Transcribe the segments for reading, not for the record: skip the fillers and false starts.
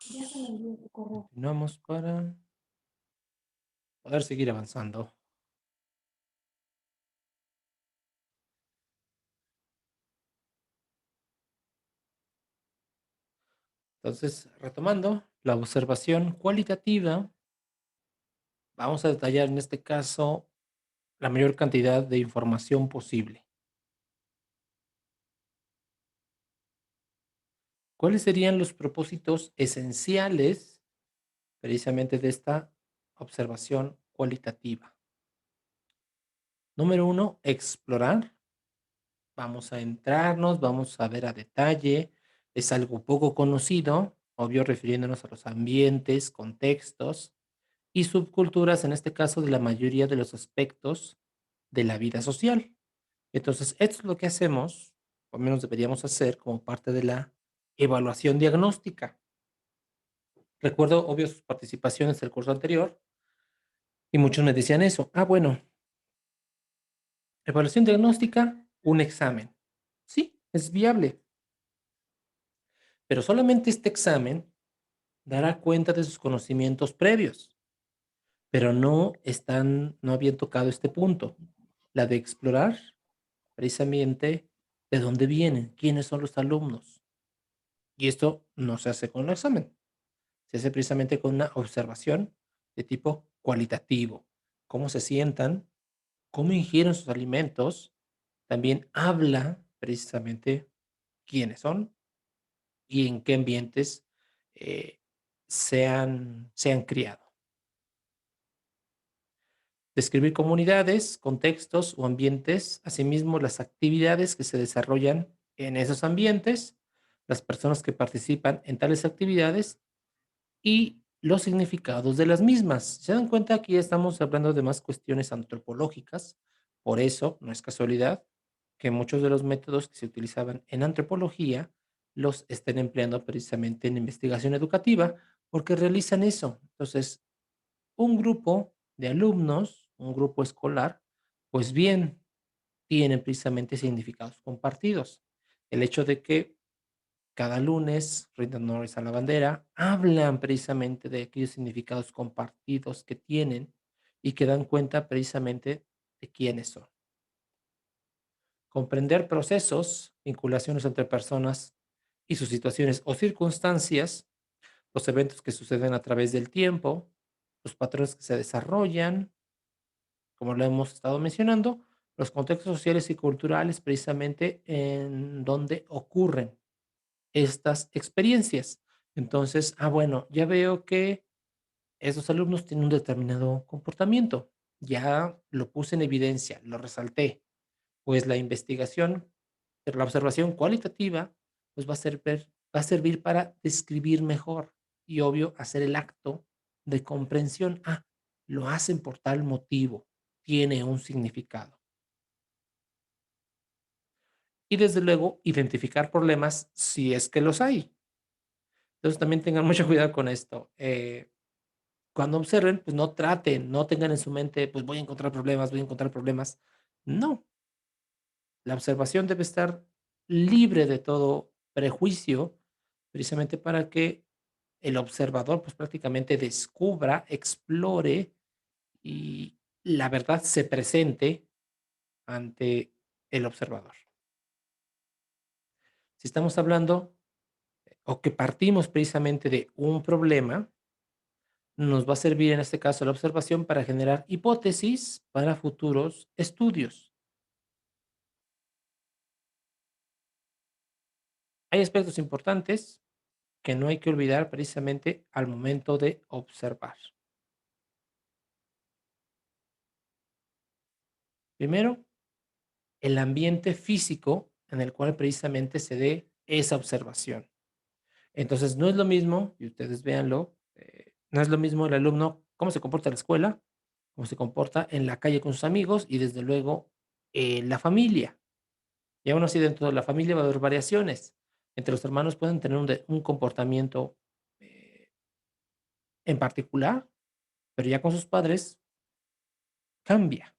Ya se me envió tu correo. Continuamos para poder seguir avanzando. Entonces, retomando, la observación cualitativa, vamos a detallar en este caso la mayor cantidad de información posible. ¿Cuáles serían los propósitos esenciales precisamente de esta observación cualitativa? Número uno, explorar. Vamos a entrarnos, vamos a ver a detalle. Es algo poco conocido, obvio refiriéndonos a los ambientes, contextos y subculturas, en este caso de la mayoría de los aspectos de la vida social. Entonces, esto es lo que hacemos, o al menos deberíamos hacer como parte de la evaluación diagnóstica. Recuerdo, obvio, sus participaciones del curso anterior y muchos me decían eso. Ah, bueno, evaluación diagnóstica, un examen. Sí, es viable, pero solamente este examen dará cuenta de sus conocimientos previos, pero no habían tocado este punto, la de explorar precisamente de dónde vienen, quiénes son los alumnos. Y esto no se hace con un examen, se hace precisamente con una observación de tipo cualitativo. Cómo se sientan, cómo ingieren sus alimentos, también habla precisamente quiénes son y en qué ambientes eh, se han criado. Describir comunidades, contextos o ambientes, asimismo las actividades que se desarrollan en esos ambientes, las personas que participan en tales actividades y los significados de las mismas. ¿Se dan cuenta? Aquí estamos hablando de más cuestiones antropológicas, por eso no es casualidad que muchos de los métodos que se utilizaban en antropología los estén empleando precisamente en investigación educativa, porque realizan eso. Entonces, un grupo de alumnos, un grupo escolar, pues bien, tienen precisamente significados compartidos. El hecho de que cada lunes rindan honores a la bandera, hablan precisamente de aquellos significados compartidos que tienen y que dan cuenta precisamente de quiénes son. Comprender procesos, vinculaciones entre personas y sus situaciones o circunstancias, los eventos que suceden a través del tiempo, los patrones que se desarrollan, como lo hemos estado mencionando, los contextos sociales y culturales precisamente en donde ocurren estas experiencias. Entonces, bueno, ya veo que esos alumnos tienen un determinado comportamiento. Ya lo puse en evidencia, lo resalté. Pues la investigación, pero la observación cualitativa, pues va a servir para describir mejor y obvio hacer el acto de comprensión. Lo hacen por tal motivo, tiene un significado. Y desde luego, identificar problemas si es que los hay. Entonces también tengan mucho cuidado con esto. Cuando observen, pues no traten, no tengan en su mente, pues voy a encontrar problemas, voy a encontrar problemas. No, la observación debe estar libre de todo prejuicio, precisamente para que el observador, pues prácticamente descubra, explore y la verdad se presente ante el observador. Si estamos hablando o que partimos precisamente de un problema, nos va a servir en este caso la observación para generar hipótesis para futuros estudios. Hay aspectos importantes que no hay que olvidar precisamente al momento de observar. Primero, el ambiente físico en el cual precisamente se dé esa observación. Entonces, no es lo mismo, y ustedes véanlo, no es lo mismo el alumno, cómo se comporta en la escuela, cómo se comporta en la calle con sus amigos y desde luego en la familia. Y aún así dentro de la familia va a haber variaciones. Entre los hermanos pueden tener un comportamiento eh, en particular, pero ya con sus padres cambia.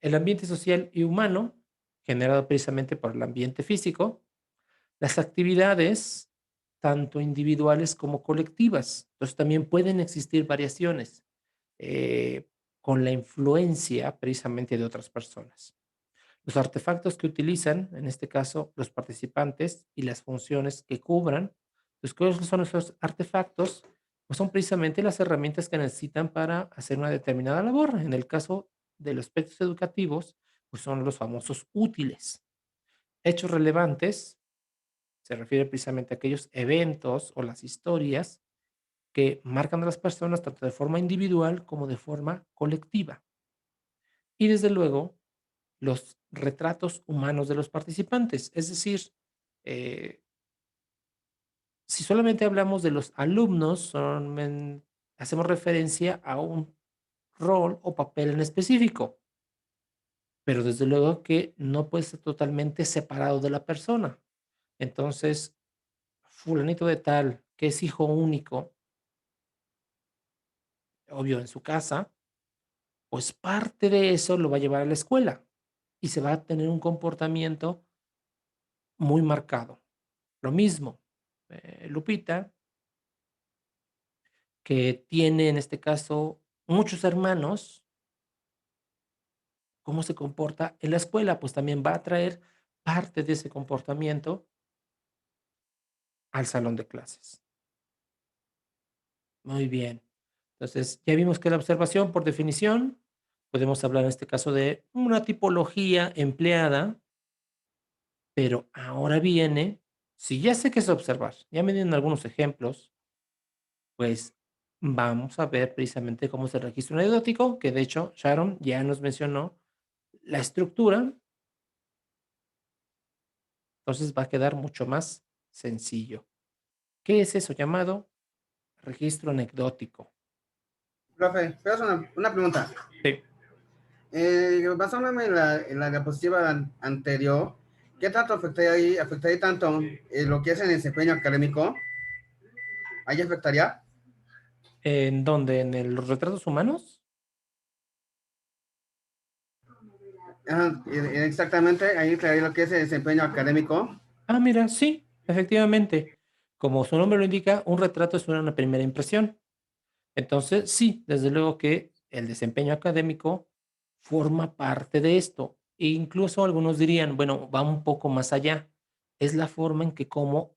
El ambiente social y humano, generado precisamente por el ambiente físico, Las actividades, tanto individuales como colectivas. Entonces, también pueden existir variaciones, eh, con la influencia precisamente de otras personas. Los artefactos que utilizan, en este caso, los participantes y las funciones que cubran, pues, ¿cuáles son esos artefactos? Pues son precisamente las herramientas que necesitan para hacer una determinada labor. En el caso de los aspectos educativos, pues son los famosos útiles. Hechos relevantes se refiere precisamente a aquellos eventos o las historias que marcan a las personas tanto de forma individual como de forma colectiva. Y desde luego, los retratos humanos de los participantes. Es decir, eh, si solamente hablamos de los alumnos, hacemos referencia a un rol o papel en específico, pero desde luego que no puede ser totalmente separado de la persona. Entonces, fulanito de tal, que es hijo único, obvio en su casa, pues parte de eso lo va a llevar a la escuela y se va a tener un comportamiento muy marcado. Lo mismo, Lupita, que tiene en este caso muchos hermanos, ¿cómo se comporta en la escuela? Pues también va a traer parte de ese comportamiento al salón de clases. Muy bien. Entonces, ya vimos que la observación, por definición, podemos hablar en este caso de una tipología empleada, pero ahora viene, si ya sé qué es observar, ya me dieron algunos ejemplos, pues vamos a ver precisamente cómo se registra un anecdótico, que de hecho Sharon ya nos mencionó la estructura, entonces va a quedar mucho más sencillo. ¿Qué es eso llamado registro anecdótico? Profe, pero es una pregunta. Sí. Basándome en la diapositiva anterior, ¿qué tanto afectaría tanto lo que es en el desempeño académico? ¿Ahí afectaría? ¿En dónde? ¿En los retratos humanos? Exactamente, ahí traería lo que es el desempeño académico. Ah, mira, sí, efectivamente. Como su nombre lo indica, un retrato es una primera impresión. Entonces, sí, desde luego que el desempeño académico forma parte de esto. E incluso algunos dirían, bueno, va un poco más allá. Es la forma en que cómo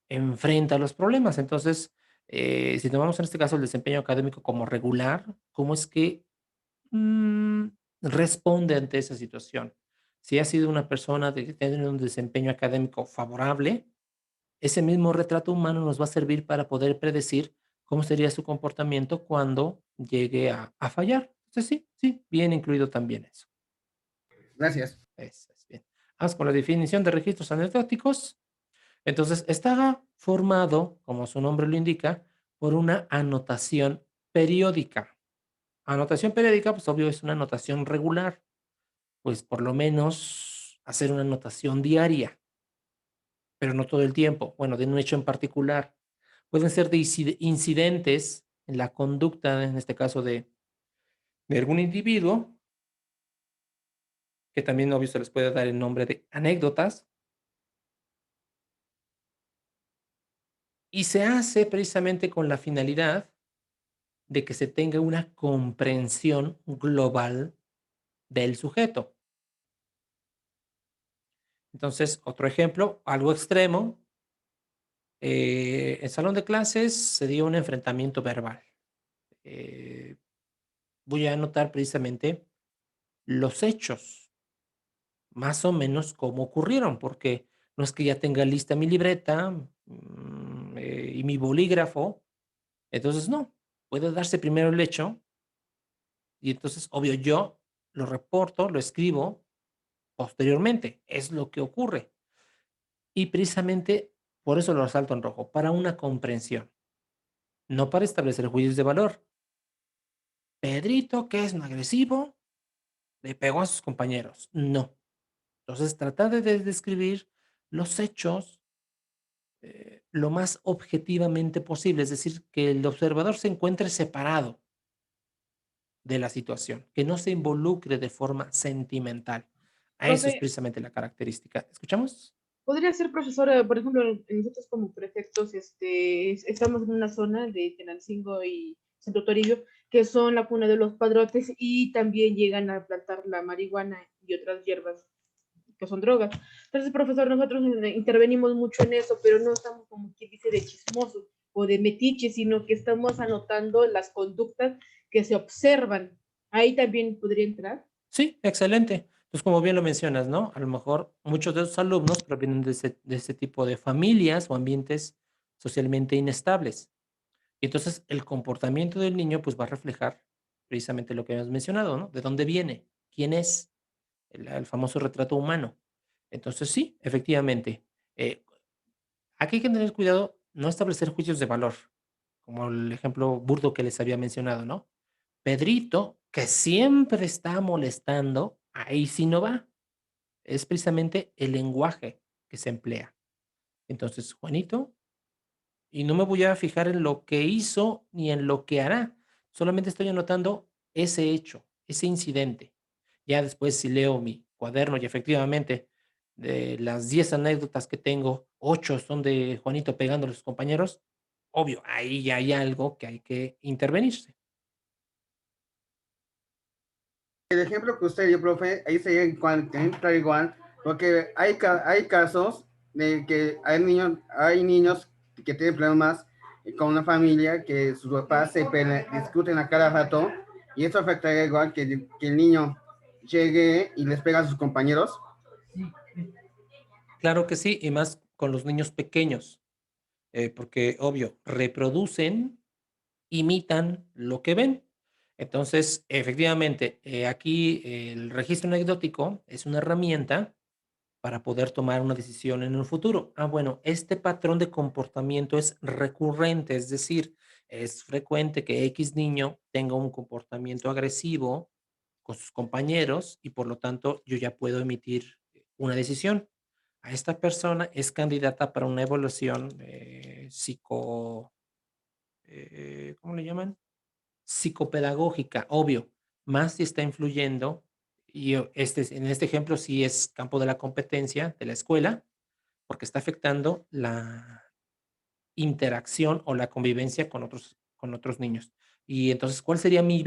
enfrenta los problemas. Entonces, si tomamos en este caso el desempeño académico como regular, ¿cómo es que mm, responde ante esa situación? Si ha sido una persona de que tiene un desempeño académico favorable, ese mismo retrato humano nos va a servir para poder predecir cómo sería su comportamiento cuando llegue a fallar. Entonces, sí, sí, bien incluido también eso. Gracias. Eso es bien. Vamos con la definición de registros anecdóticos. Entonces, está formado, como su nombre lo indica, por una anotación periódica. Anotación periódica, pues obvio, es una anotación regular, pues por lo menos hacer una anotación diaria, pero no todo el tiempo. Bueno, de un hecho en particular. Pueden ser de incidentes en la conducta, en este caso de algún individuo, que también obvio se les puede dar el nombre de anécdotas, y se hace precisamente con la finalidad de que se tenga una comprensión global del sujeto. Entonces, otro ejemplo, algo extremo, en salón de clases se dio un enfrentamiento verbal. Eh, Voy a anotar precisamente los hechos, más o menos cómo ocurrieron, porque no es que ya tenga lista mi libreta y mi bolígrafo, entonces no, puede darse primero el hecho y entonces, obvio, yo lo reporto, lo escribo posteriormente, es lo que ocurre. Y precisamente por eso lo resalto en rojo, para una comprensión, no para establecer juicios de valor. Pedrito, que es un agresivo, le pegó a sus compañeros. No. Entonces, tratar de describir los hechos lo más objetivamente posible, es decir, que el observador se encuentre separado de la situación, que no se involucre de forma sentimental. A eso es Profe, precisamente la característica. ¿Escuchamos? Podría ser profesora, por ejemplo, nosotros como prefectos, estamos en una zona de Tenancingo y Santo Toribio, que son la cuna de los padrotes y también llegan a plantar la marihuana y otras hierbas que son drogas. Entonces, profesor, nosotros intervenimos mucho en eso, pero no estamos como quien dice de chismosos o de metiches, sino que estamos anotando las conductas que se observan. Ahí también podría entrar. Sí, excelente. Pues como bien lo mencionas, ¿no? A lo mejor muchos de esos alumnos provienen de ese tipo de familias o ambientes socialmente inestables. Y entonces el comportamiento del niño pues va a reflejar precisamente lo que hemos mencionado, ¿no? ¿De dónde viene? ¿Quién es? El famoso retrato humano. Entonces sí, efectivamente. eh, Aquí hay que tener cuidado, no establecer juicios de valor, como el ejemplo burdo que les había mencionado, ¿no? Pedrito, que siempre está molestando, ahí sí no va. Es precisamente el lenguaje que se emplea. Entonces, Juanito, y no me voy a fijar en lo que hizo ni en lo que hará, solamente estoy anotando ese hecho, ese incidente. Ya después, si leo mi cuaderno y efectivamente de las 10 anécdotas que tengo, 8 son de Juanito pegándole a sus compañeros, obvio, ahí ya hay algo que hay que intervenirse. El ejemplo que usted dio, profe, ahí sería igual, entra igual, porque hay casos de que hay niños que tienen problemas con una familia, que sus papás discuten a cada rato, y eso afectaría igual que el niño llegue y les pega a sus compañeros. Claro que sí, y más con los niños pequeños, porque obvio, reproducen, imitan lo que ven. Entonces, efectivamente, aquí el registro anecdótico es una herramienta para poder tomar una decisión en un futuro. Ah, bueno, este patrón de comportamiento es recurrente, es decir, es frecuente que X niño tenga un comportamiento agresivo con sus compañeros y por lo tanto yo ya puedo emitir una decisión. A esta persona es candidata para una evaluación ¿cómo le llaman? Psicopedagógica, obvio, más si está influyendo, y en este ejemplo sí es campo de la competencia de la escuela, porque está afectando la interacción o la convivencia con otros niños. Y entonces, ¿cuál sería mi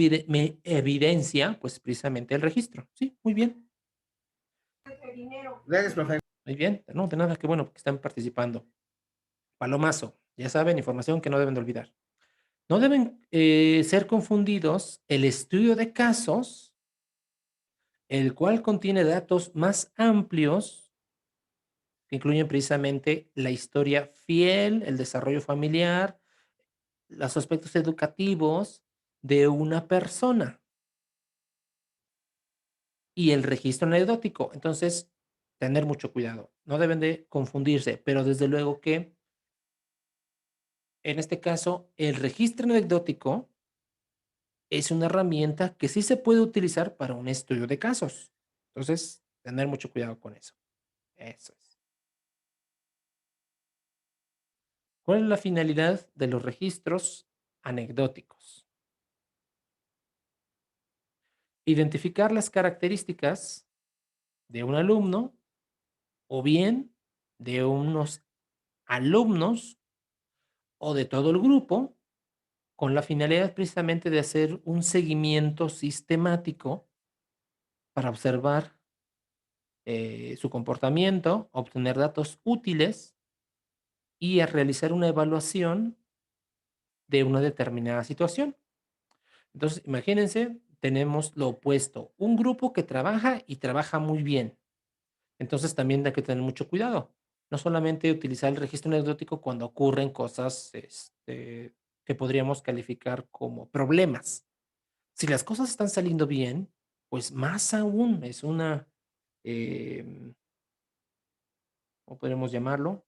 evidencia? Pues precisamente el registro. Sí, muy bien, Gracias, profe. muy bien. No, de nada, qué bueno que están participando. Palomazo, ya saben, información que no deben de olvidar. No deben ser confundidos el estudio de casos, el cual contiene datos más amplios que incluyen precisamente la historia fiel, el desarrollo familiar, los aspectos educativos de una persona y el registro anecdótico. Entonces, tener mucho cuidado. No deben de confundirse, pero desde luego que en este caso el registro anecdótico es una herramienta que sí se puede utilizar para un estudio de casos. Entonces, tener mucho cuidado con eso. Eso es. ¿Cuál es la finalidad de los registros anecdóticos? Identificar las características de un alumno o bien de unos alumnos o de todo el grupo con la finalidad precisamente de hacer un seguimiento sistemático para observar su comportamiento, obtener datos útiles y a realizar una evaluación de una determinada situación. Entonces, imagínense, tenemos lo opuesto, un grupo que trabaja y trabaja muy bien. Entonces, también hay que tener mucho cuidado. No solamente utilizar el registro anecdótico cuando ocurren cosas que podríamos calificar como problemas. Si las cosas están saliendo bien, pues más aún es una, em, ¿cómo podríamos llamarlo?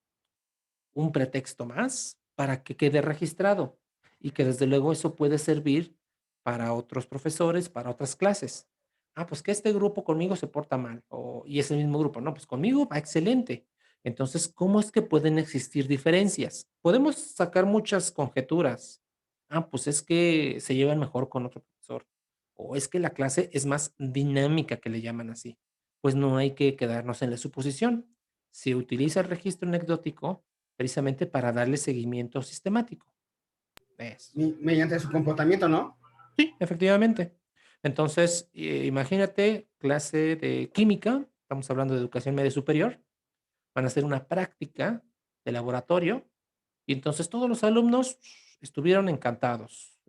Un pretexto más para que quede registrado y que desde luego eso puede servir para otros profesores, para otras clases. Ah, pues que este grupo conmigo se porta mal y es el mismo grupo. No, pues conmigo va excelente. Entonces, ¿cómo es que pueden existir diferencias? Podemos sacar muchas conjeturas. Ah, pues es que se llevan mejor con otro profesor o es que la clase es más dinámica que le llaman así. Pues no hay que quedarnos en la suposición. se utiliza el registro anecdótico precisamente para darle seguimiento sistemático. ¿Ves? Mediante su comportamiento, ¿no? Sí, efectivamente. Entonces, imagínate clase de química, estamos hablando de educación media superior, van a hacer una práctica de laboratorio y entonces todos los alumnos estuvieron encantados.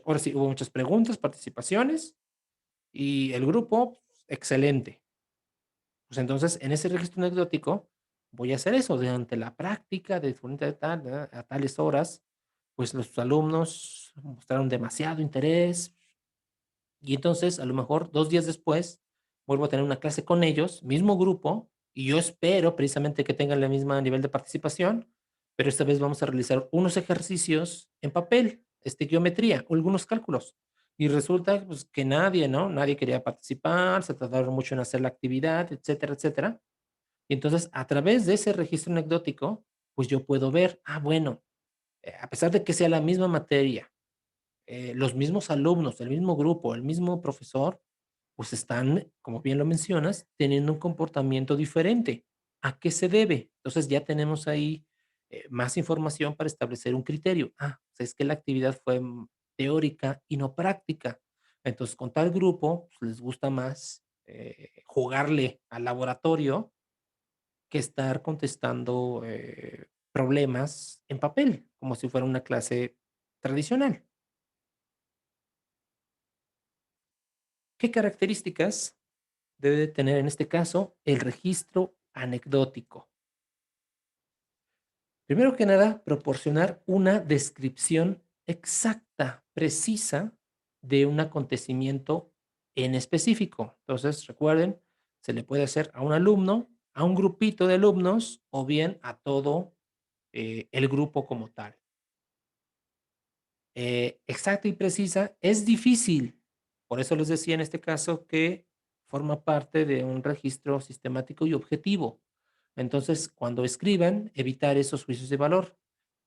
Ahora sí, hubo muchas preguntas, participaciones y el grupo, excelente. Pues entonces, en ese registro anecdótico, voy a hacer eso durante la práctica de fulanita de tal, a tales horas, pues los alumnos mostraron demasiado interés y entonces a lo mejor 2 días después vuelvo a tener una clase con ellos, mismo grupo, y yo espero precisamente que tengan el mismo nivel de participación, pero esta vez vamos a realizar unos ejercicios en papel, geometría, o algunos cálculos. Y resulta pues, que nadie, ¿no? Nadie quería participar, se tardaron mucho en hacer la actividad, etcétera, etcétera. Y entonces, a través de ese registro anecdótico, pues yo puedo ver, bueno, a pesar de que sea la misma materia, los mismos alumnos, el mismo grupo, el mismo profesor, pues están, como bien lo mencionas, teniendo un comportamiento diferente. ¿A qué se debe? Entonces ya tenemos ahí más información para establecer un criterio. Pues es que la actividad fue teórica y no práctica. Entonces, con tal grupo, pues, les gusta más jugarle al laboratorio que estar contestando problemas en papel, como si fuera una clase tradicional. ¿Qué características debe de tener en este caso el registro anecdótico? Primero que nada, proporcionar una descripción exacta, precisa de un acontecimiento en específico. Entonces, recuerden, se le puede hacer a un alumno, a un grupito de alumnos o bien a todo el grupo como tal. Exacta y precisa es difícil. Por eso les decía en este caso que forma parte de un registro sistemático y objetivo. Entonces, cuando escriban, evitar esos juicios de valor.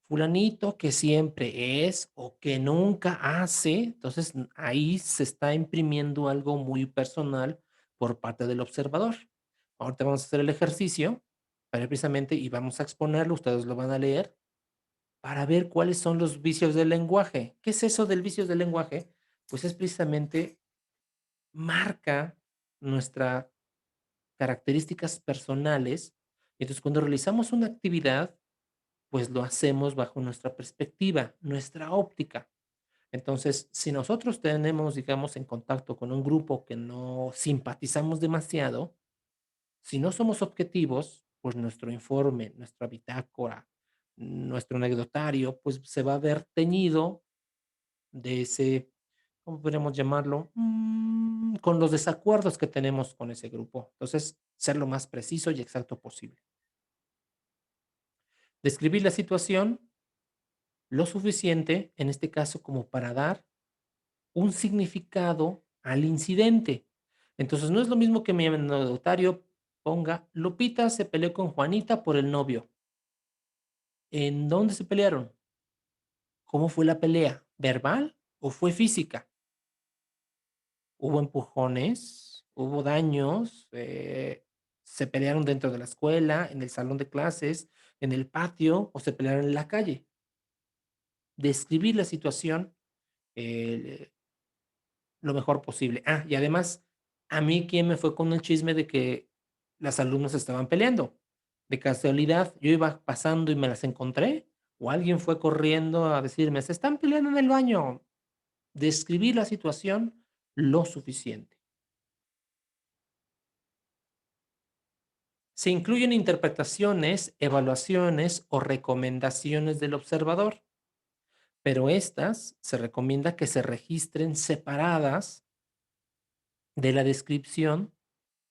Fulanito que siempre es o que nunca hace, entonces ahí se está imprimiendo algo muy personal por parte del observador. Ahorita vamos a hacer el ejercicio para precisamente y vamos a exponerlo, ustedes lo van a leer para ver cuáles son los vicios del lenguaje. ¿Qué es eso del vicios del lenguaje? Pues es precisamente marca nuestras características personales. Entonces, cuando realizamos una actividad, pues lo hacemos bajo nuestra perspectiva, nuestra óptica. Entonces, si nosotros tenemos, digamos, en contacto con un grupo que no simpatizamos demasiado, si no somos objetivos, pues nuestro informe, nuestra bitácora, nuestro anecdotario, pues se va a ver teñido de ese, ¿cómo podríamos llamarlo? Con los desacuerdos que tenemos con ese grupo. Entonces, ser lo más preciso y exacto posible. Describir la situación lo suficiente, en este caso, como para dar un significado al incidente. Entonces, no es lo mismo que mi anecdotario ponga, Lupita se peleó con Juanita por el novio. ¿En dónde se pelearon? ¿Cómo fue la pelea? ¿Verbal o fue física? ¿Hubo empujones? ¿Hubo daños? ¿Se pelearon dentro de la escuela, en el salón de clases, en el patio o se pelearon en la calle? Describir la situación eh, lo mejor posible. Y además, a mí quién me fue con el chisme de que las alumnas estaban peleando. De casualidad, yo iba pasando y me las encontré, o alguien fue corriendo a decirme, se están peleando en el baño. Describir la situación lo suficiente. Se incluyen interpretaciones, evaluaciones o recomendaciones del observador, pero estas se recomienda que se registren separadas de la descripción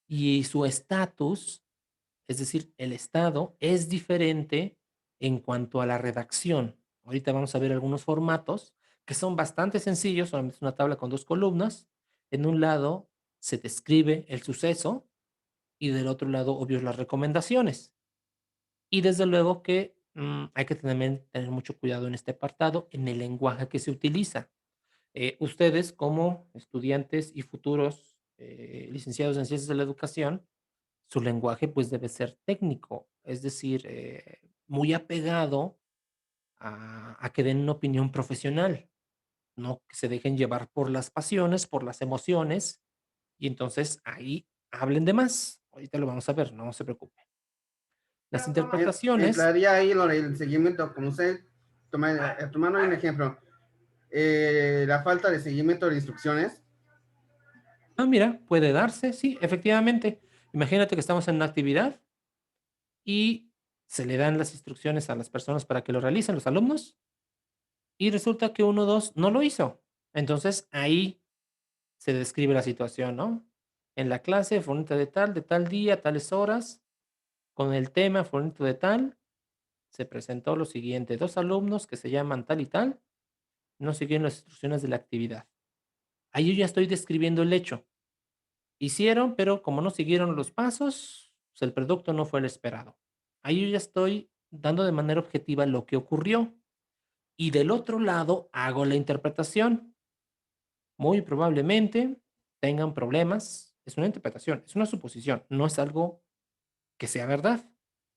y su estatus, es decir, el estado, es diferente en cuanto a la redacción. Ahorita vamos a ver algunos formatos que son bastante sencillos, solamente es una tabla con 2 columnas. En un lado se describe el suceso y del otro lado, obvio, las recomendaciones. Y desde luego que hay que tener mucho cuidado en este apartado, en el lenguaje que se utiliza. Ustedes como estudiantes y futuros licenciados en ciencias de la educación, su lenguaje pues debe ser técnico, es decir, muy apegado a que den una opinión profesional, no que se dejen llevar por las pasiones, por las emociones, y entonces ahí hablen de más. Ahorita lo vamos a ver, no se preocupe. Las interpretaciones, Entraría ahí el seguimiento, como usted, tomando un ejemplo, la falta de seguimiento de instrucciones. mira, puede darse, sí, efectivamente. Imagínate que estamos en una actividad y se le dan las instrucciones a las personas para que lo realicen, los alumnos, y resulta que uno o dos no lo hizo. Entonces ahí se describe la situación, ¿no? En la clase, fulanito de tal día, tales horas, con el tema fulanito de tal, se presentó lo siguiente: dos alumnos que se llaman tal y tal no siguieron las instrucciones de la actividad. Ahí yo ya estoy describiendo el hecho. Hicieron, pero como no siguieron los pasos, pues el producto no fue el esperado. Ahí yo ya estoy dando de manera objetiva lo que ocurrió. Y del otro lado hago la interpretación. Muy probablemente tengan problemas. Es una interpretación, es una suposición, no es algo que sea verdad.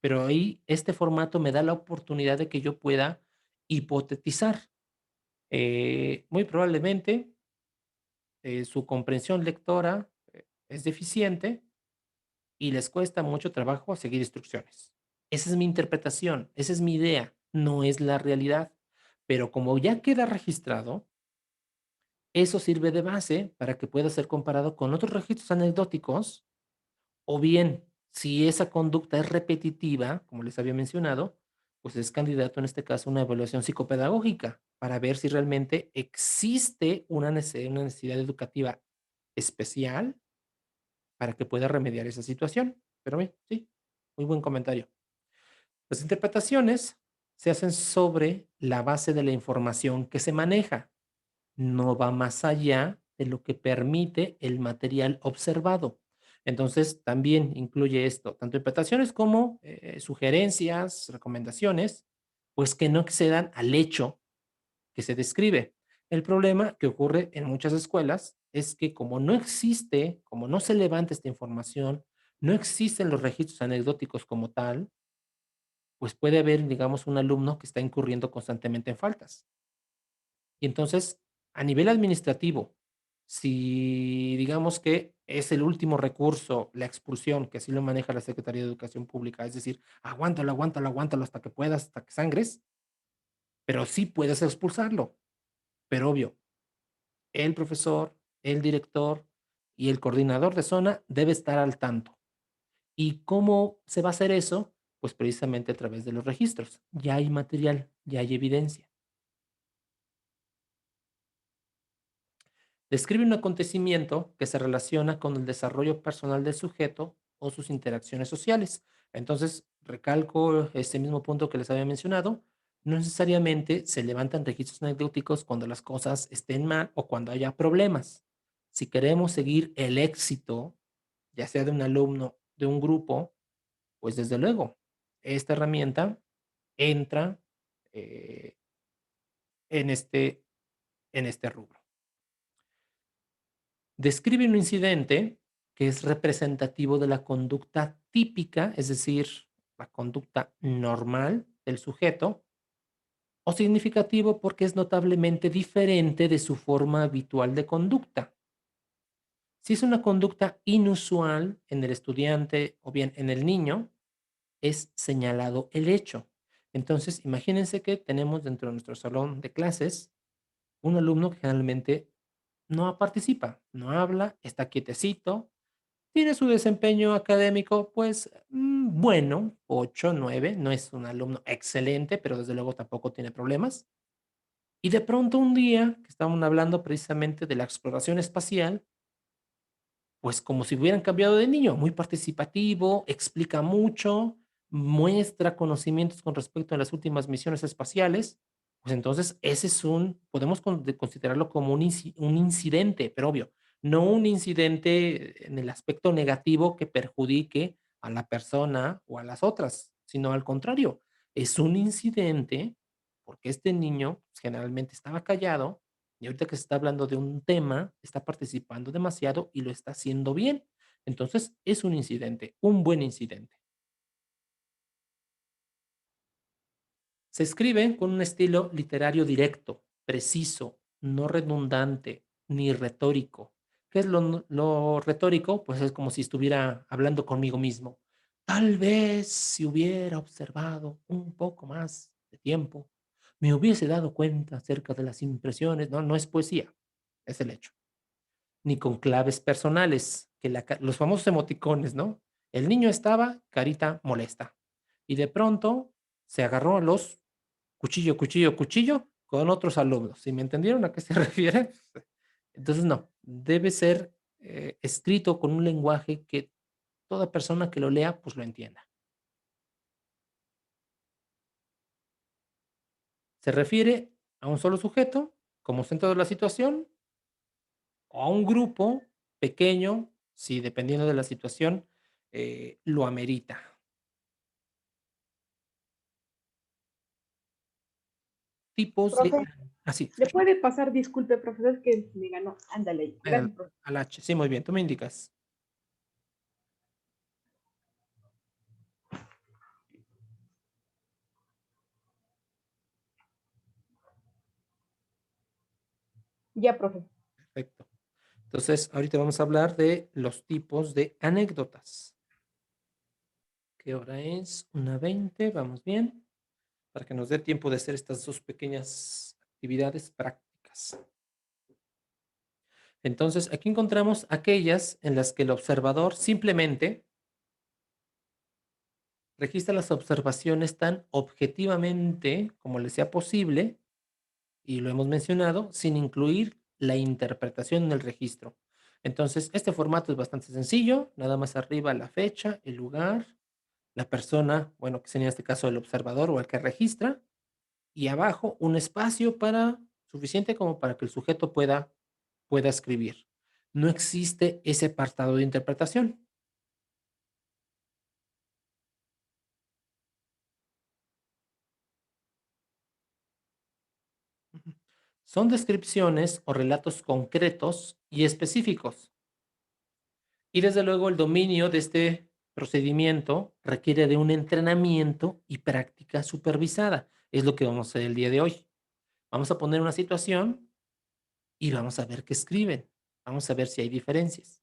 Pero ahí este formato me da la oportunidad de que yo pueda hipotetizar. Muy probablemente su comprensión lectora es deficiente y les cuesta mucho trabajo seguir instrucciones. Esa es mi interpretación, esa es mi idea, no es la realidad. Pero como ya queda registrado, eso sirve de base para que pueda ser comparado con otros registros anecdóticos, o bien, si esa conducta es repetitiva, como les había mencionado, pues es candidato en este caso a una evaluación psicopedagógica para ver si realmente existe una necesidad educativa especial para que pueda remediar esa situación. Pero bien, sí, muy buen comentario. Las interpretaciones se hacen sobre la base de la información que se maneja. No va más allá de lo que permite el material observado. Entonces, también incluye esto, tanto interpretaciones como sugerencias, recomendaciones, pues que no excedan al hecho que se describe. El problema que ocurre en muchas escuelas es que como no existe, como no se levanta esta información, no existen los registros anecdóticos como tal, pues puede haber, digamos, un alumno que está incurriendo constantemente en faltas. Y entonces, a nivel administrativo, si digamos que es el último recurso, la expulsión, que así lo maneja la Secretaría de Educación Pública, es decir, aguántalo, aguántalo, aguántalo hasta que puedas, hasta que sangres, pero sí puedes expulsarlo. Pero obvio, el profesor, el director y el coordinador de zona debe estar al tanto. ¿Y cómo se va a hacer eso? Pues precisamente a través de los registros. Ya hay material, ya hay evidencia. Describe un acontecimiento que se relaciona con el desarrollo personal del sujeto o sus interacciones sociales. Entonces, recalco este mismo punto que les había mencionado. No necesariamente se levantan registros anecdóticos cuando las cosas estén mal o cuando haya problemas. Si queremos seguir el éxito, ya sea de un alumno, de un grupo, pues desde luego, esta herramienta entra eh, en, en este rubro. Describe un incidente que es representativo de la conducta típica, es decir, la conducta normal del sujeto, o significativo porque es notablemente diferente de su forma habitual de conducta. Si es una conducta inusual en el estudiante o bien en el niño, es señalado el hecho. Entonces, imagínense que tenemos dentro de nuestro salón de clases un alumno que generalmente no participa, no habla, está quietecito, tiene su desempeño académico, pues bueno, 8, 9, no es un alumno excelente, pero desde luego tampoco tiene problemas. Y de pronto un día que estaban hablando precisamente de la exploración espacial, pues como si hubieran cambiado de niño, muy participativo, explica mucho, muestra conocimientos con respecto a las últimas misiones espaciales, pues entonces ese es podemos considerarlo como un incidente, pero obvio, no un incidente en el aspecto negativo que perjudique a la persona o a las otras, sino al contrario, es un incidente porque este niño pues, generalmente estaba callado y ahorita que se está hablando de un tema, está participando demasiado y lo está haciendo bien. Entonces, es un incidente, un buen incidente. Se escribe con un estilo literario directo, preciso, no redundante ni retórico. ¿Qué es lo retórico? Pues es como si estuviera hablando conmigo mismo. Tal vez si hubiera observado un poco más de tiempo, me hubiese dado cuenta acerca de las impresiones. No, no es poesía, es el hecho. Ni con claves personales, que los famosos emoticones, ¿no? El niño estaba carita molesta y de pronto se agarró a los cuchillo, cuchillo, cuchillo con otros alumnos. ¿Sí me entendieron a qué se refiere? Entonces, no, debe ser escrito con un lenguaje que toda persona que lo lea, pues lo entienda. Se refiere a un solo sujeto como centro de la situación o a un grupo pequeño, si dependiendo de la situación lo amerita. Tipos de... Profe, Así, ¿le escúchame. puede pasar? Disculpe, profesor, que me ganó. Ándale. Gracias, profe. Al H. Sí, muy bien, tú me indicas. Ya, profe. Perfecto. Entonces, ahorita vamos a hablar de los tipos de anécdotas. ¿Qué hora es? 1:20, vamos bien, para que nos dé tiempo de hacer estas dos pequeñas actividades prácticas. Entonces, aquí encontramos aquellas en las que el observador simplemente registra las observaciones tan objetivamente como le sea posible, y lo hemos mencionado, sin incluir la interpretación en el registro. Entonces, este formato es bastante sencillo, nada más arriba la fecha, el lugar, la persona, bueno, que sería en este caso el observador o el que registra, y abajo un espacio para suficiente como para que el sujeto pueda escribir. No existe ese apartado de interpretación. Son descripciones o relatos concretos y específicos. Y desde luego el dominio de este procedimiento requiere de un entrenamiento y práctica supervisada. Es lo que vamos a hacer el día de hoy. Vamos a poner una situación y vamos a ver qué escriben. Vamos a ver si hay diferencias.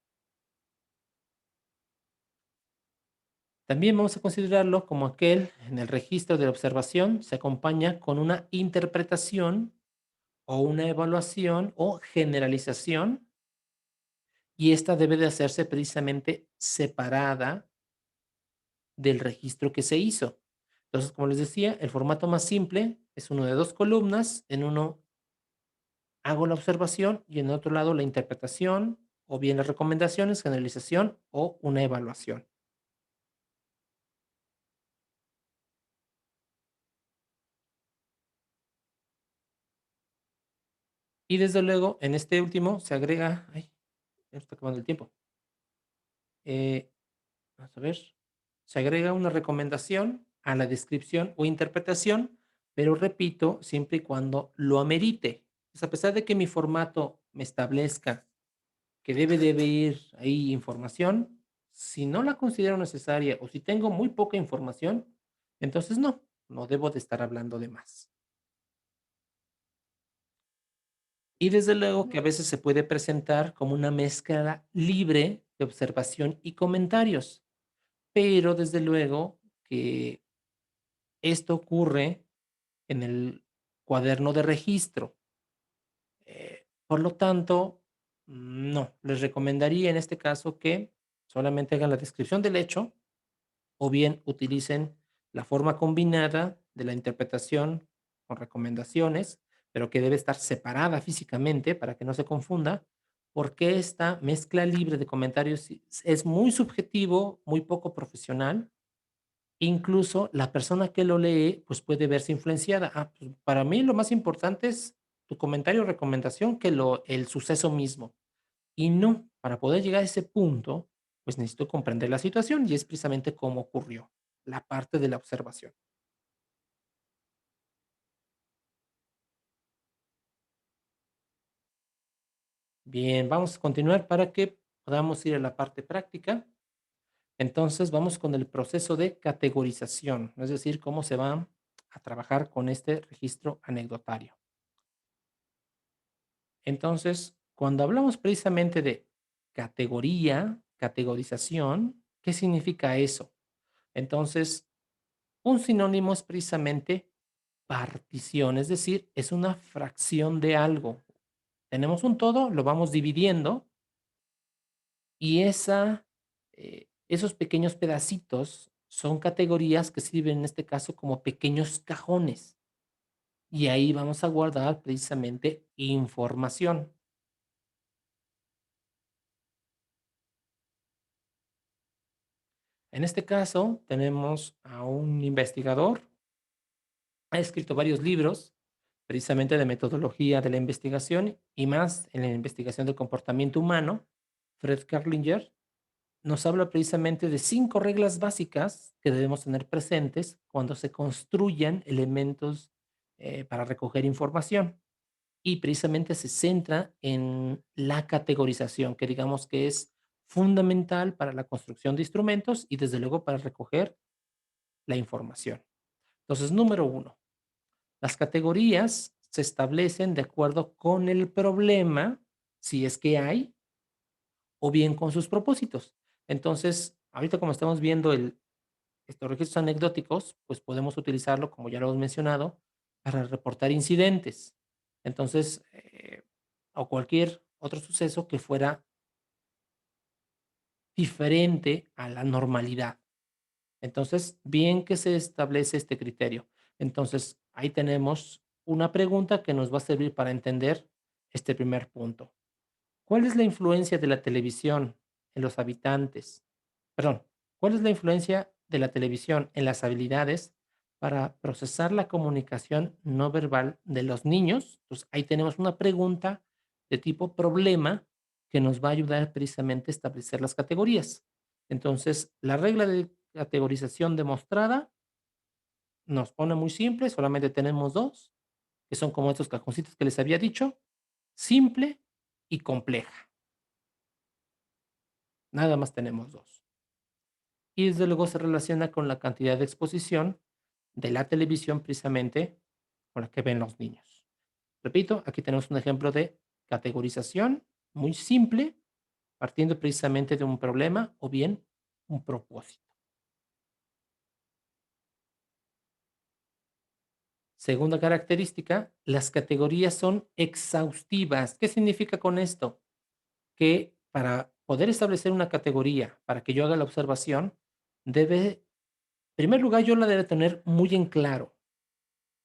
También vamos a considerarlo como aquel en el registro de la observación se acompaña con una interpretación o una evaluación o generalización, y esta debe de hacerse precisamente separada del registro que se hizo. Entonces, como les decía, el formato más simple es uno de 2 columnas. En uno hago la observación y en el otro lado la interpretación o bien las recomendaciones, generalización o una evaluación. Y desde luego, en este último se agrega, ay, ya está acabando el tiempo. Eh, Vamos a ver, se agrega una recomendación a la descripción o interpretación, pero repito, siempre y cuando lo amerite. Pues a pesar de que mi formato me establezca que debe ir ahí información, si no la considero necesaria o si tengo muy poca información, entonces no debo de estar hablando de más. Y desde luego que a veces se puede presentar como una mezcla libre de observación y comentarios, pero desde luego que esto ocurre en el cuaderno de registro. Por lo tanto, no, les recomendaría en este caso que solamente hagan la descripción del hecho o bien utilicen la forma combinada de la interpretación con recomendaciones, pero que debe estar separada físicamente para que no se confunda, porque esta mezcla libre de comentarios es muy subjetivo, muy poco profesional. Incluso la persona que lo lee, pues puede verse influenciada. Pues para mí lo más importante es tu comentario o recomendación que el suceso mismo. Y no, para poder llegar a ese punto, pues necesito comprender la situación y es precisamente cómo ocurrió, la parte de la observación. Bien, vamos a continuar para que podamos ir a la parte práctica, entonces vamos con el proceso de categorización, es decir, cómo se va a trabajar con este registro anecdotario. Entonces, cuando hablamos precisamente de categoría, categorización, ¿qué significa eso? Entonces, un sinónimo es precisamente partición, es decir, es una fracción de algo. Tenemos un todo, lo vamos dividiendo y esos pequeños pedacitos son categorías que sirven en este caso como pequeños cajones y ahí vamos a guardar precisamente información. En este caso tenemos a un investigador, ha escrito varios libros precisamente de metodología de la investigación y más en la investigación del comportamiento humano. Fred Karlinger nos habla precisamente de 5 reglas básicas que debemos tener presentes cuando se construyan elementos para recoger información. Y precisamente se centra en la categorización, que digamos que es fundamental para la construcción de instrumentos y desde luego para recoger la información. Entonces, número uno, las categorías se establecen de acuerdo con el problema, si es que hay, o bien con sus propósitos. Entonces, ahorita como estamos viendo estos registros anecdóticos, pues podemos utilizarlo, como ya lo hemos mencionado, para reportar incidentes. Entonces, o cualquier otro suceso que fuera diferente a la normalidad. Entonces, bien que se establece este criterio. Entonces, ahí tenemos una pregunta que nos va a servir para entender este primer punto. ¿Cuál es la influencia de la televisión en los habitantes? Perdón, ¿cuál es la influencia de la televisión en las habilidades para procesar la comunicación no verbal de los niños? Pues ahí tenemos una pregunta de tipo problema que nos va a ayudar precisamente a establecer las categorías. Entonces, la regla de categorización demostrada nos pone muy simple, solamente tenemos dos, que son como estos cajoncitos que les había dicho, simple y compleja. Nada más tenemos dos. Y desde luego se relaciona con la cantidad de exposición de la televisión precisamente con la que ven los niños. Repito, aquí tenemos un ejemplo de categorización muy simple, partiendo precisamente de un problema o bien un propósito. Segunda característica, las categorías son exhaustivas. ¿Qué significa con esto? Que para poder establecer una categoría, para que yo haga la observación, debe, en primer lugar, yo la debe tener muy en claro,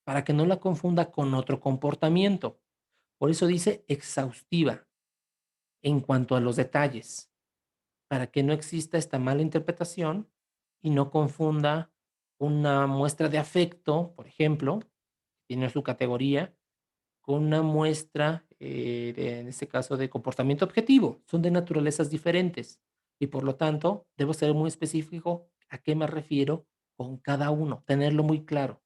para que no la confunda con otro comportamiento. Por eso dice exhaustiva en cuanto a los detalles, para que no exista esta mala interpretación y no confunda una muestra de afecto, por ejemplo, tiene su categoría, con una muestra, en este caso, de comportamiento objetivo. Son de naturalezas diferentes y por lo tanto debo ser muy específico a qué me refiero con cada uno, tenerlo muy claro.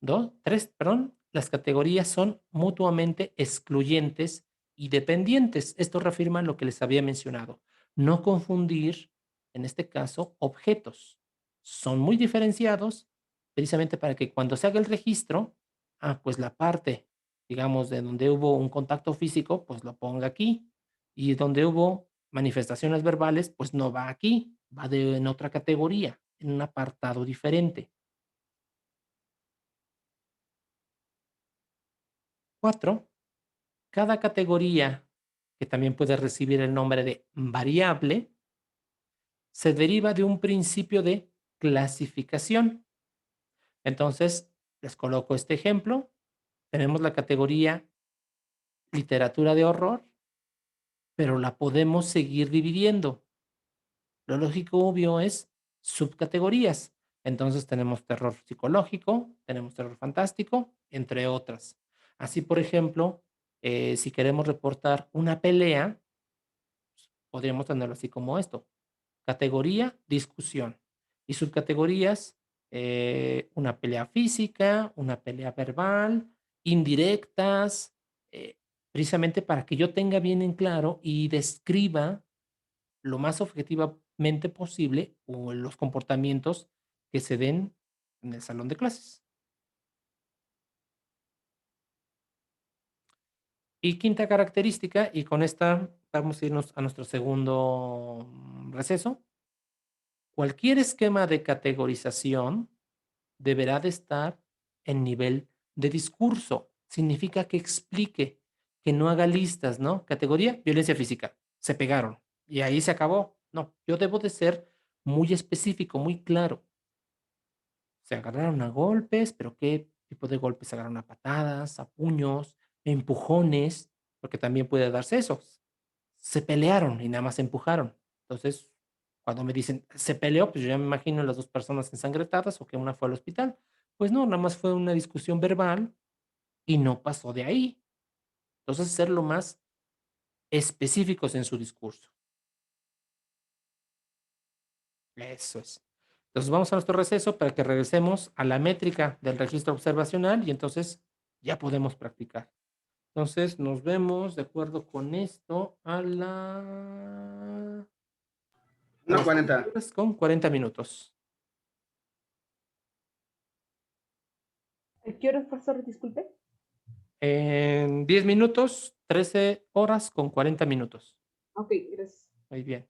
Dos, tres, perdón, las categorías son mutuamente excluyentes y dependientes. Esto reafirma lo que les había mencionado. No confundir, en este caso, objetos. Son muy diferenciados precisamente para que cuando se haga el registro, pues la parte, digamos, de donde hubo un contacto físico, pues lo ponga aquí. Y donde hubo manifestaciones verbales, pues no va aquí, va en otra categoría, en un apartado diferente. 4. Cada categoría, que también puede recibir el nombre de variable, se deriva de un principio de clasificación. Entonces, les coloco este ejemplo. Tenemos la categoría literatura de horror, pero la podemos seguir dividiendo. Lo lógico obvio es subcategorías. Entonces tenemos terror psicológico, tenemos terror fantástico, entre otras. Así, por ejemplo, si queremos reportar una pelea, podríamos tenerlo así como esto. Categoría, discusión. Y subcategorías, una pelea física, una pelea verbal, indirectas, precisamente para que yo tenga bien en claro y describa lo más objetivamente posible o los comportamientos que se den en el salón de clases. Y quinta característica, y con esta vamos a irnos a nuestro segundo receso. Cualquier esquema de categorización deberá de estar en nivel de discurso. Significa que explique, que no haga listas, ¿no? Categoría, violencia física. Se pegaron y ahí se acabó. No, yo debo de ser muy específico, muy claro. Se agarraron a golpes, pero ¿qué tipo de golpes? Se agarraron a patadas, a puños, empujones, porque también puede darse eso. Se pelearon y nada más se empujaron. Entonces, cuando me dicen, se peleó, pues yo ya me imagino las dos personas ensangrentadas o que una fue al hospital. Pues no, nada más fue una discusión verbal y no pasó de ahí. Entonces, ser lo más específicos en su discurso. Eso es. Entonces, vamos a nuestro receso para que regresemos a la métrica del registro observacional y entonces ya podemos practicar. Entonces, nos vemos de acuerdo con esto a la... 1:40. con 40 minutos. ¿A qué hora, profesor? Disculpe. En 10 minutos, 13 horas con 40 minutos. Ok, gracias. Muy bien.